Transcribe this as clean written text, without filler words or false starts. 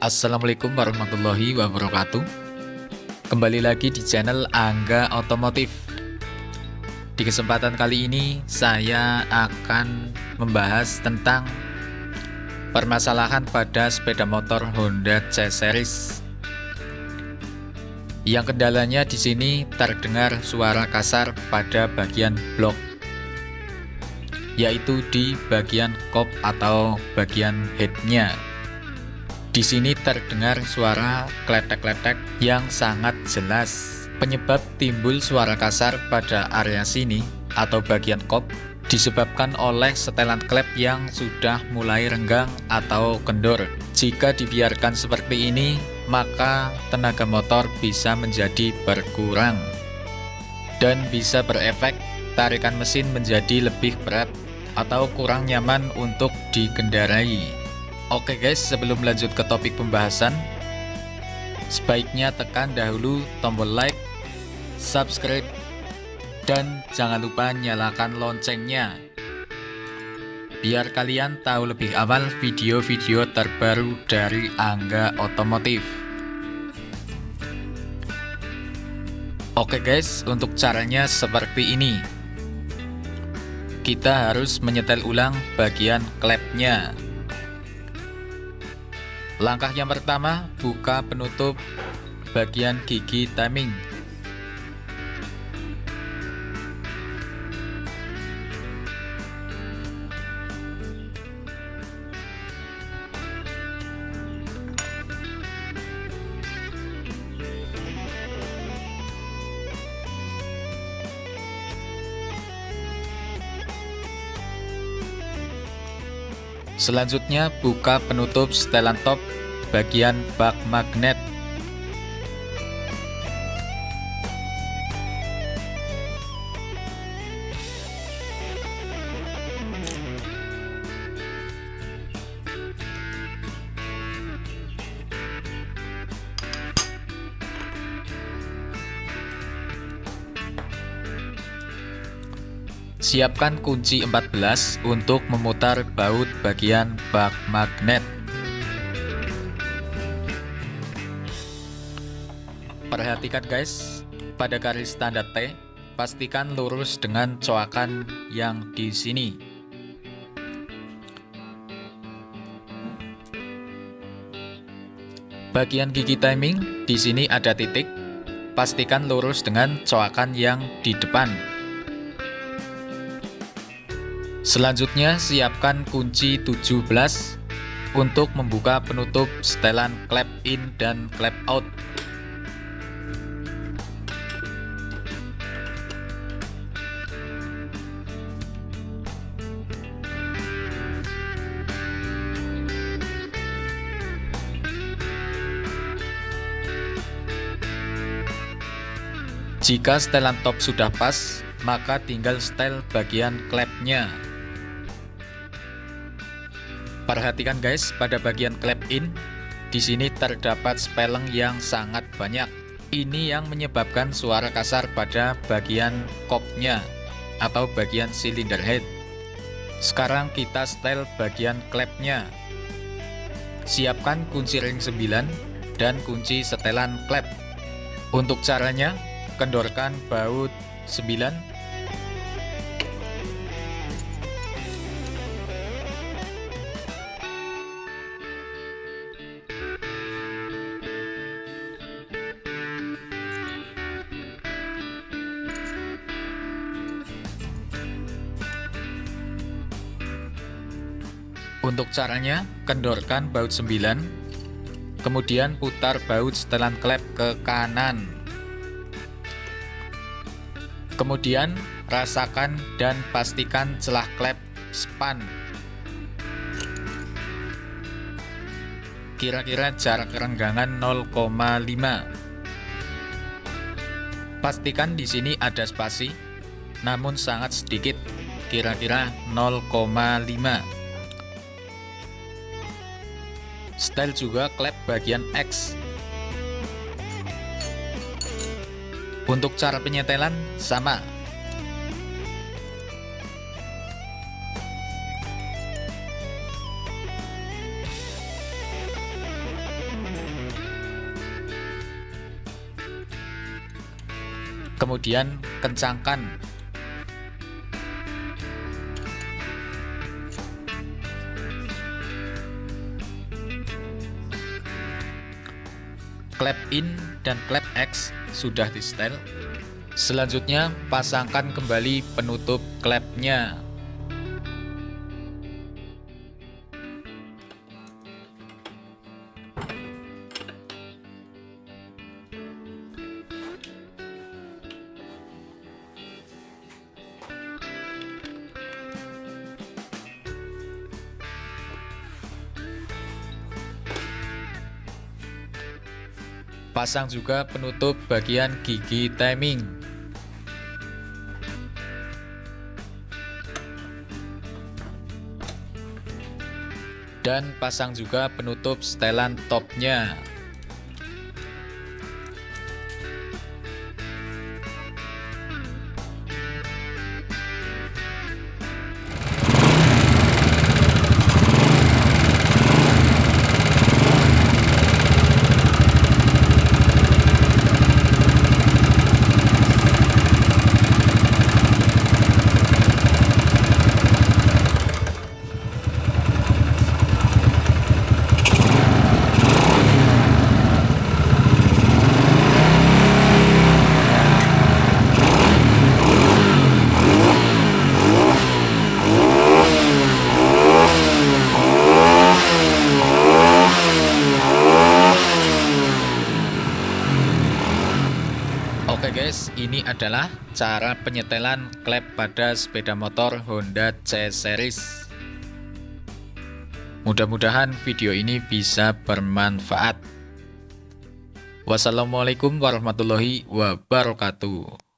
Assalamualaikum warahmatullahi wabarakatuh. Kembali lagi di channel Angga Otomotif. Di kesempatan kali ini saya akan membahas tentang permasalahan pada sepeda motor Honda C-Series. Yang kendalanya di sini terdengar suara kasar pada bagian blok, yaitu di bagian kop atau bagian headnya. Di sini terdengar suara kletek-kletek yang sangat jelas. Penyebab timbul suara kasar pada area sini atau bagian kop disebabkan oleh setelan klep yang sudah mulai renggang atau kendor. Jika dibiarkan seperti ini, maka tenaga motor bisa menjadi berkurang dan bisa berefek tarikan mesin menjadi lebih berat atau kurang nyaman untuk dikendarai. Oke guys, sebelum lanjut ke topik pembahasan, sebaiknya tekan dahulu tombol like, subscribe, dan jangan lupa nyalakan loncengnya biar kalian tahu lebih awal video-video terbaru dari Angga Otomotif. Oke guys, untuk caranya seperti ini. Kita harus menyetel ulang bagian klepnya. Langkah yang pertama, buka penutup bagian gigi timing. Selanjutnya, buka penutup setelan top bagian bak magnet. Siapkan kunci 14 untuk memutar baut bagian bak magnet. Perhatikan guys, pada garis tanda T, pastikan lurus dengan coakan yang di sini. Bagian gigi timing di sini ada titik, pastikan lurus dengan coakan yang di depan. Selanjutnya, siapkan kunci 17 untuk membuka penutup setelan klep in dan klep out. Jika setelan top sudah pas, maka tinggal setel bagian klepnya. Perhatikan guys, pada bagian klep in, di sini terdapat speleng yang sangat banyak. Ini yang menyebabkan suara kasar pada bagian kopnya atau bagian silinder head. Sekarang kita setel bagian klepnya. Siapkan kunci ring 9 dan kunci setelan klep. Untuk caranya, kendorkan baut 9. Untuk caranya, kendorkan baut 9, kemudian putar baut setelan klep ke kanan. Kemudian rasakan dan pastikan celah klep span. Kira-kira jarak renggangan 0,5. Pastikan di sini ada spasi, namun sangat sedikit, kira-kira 0,5. Setel juga klep bagian X. Untuk cara penyetelan sama. kemudian kencangkan. Klep in dan klep X sudah di setel. Selanjutnya pasangkan kembali penutup klepnya. Pasang juga penutup bagian gigi timing. Dan pasang juga penutup setelan topnya. Oke guys, ini adalah cara penyetelan klep pada sepeda motor Honda C-Series. Mudah-mudahan video ini bisa bermanfaat. Wassalamualaikum warahmatullahi wabarakatuh.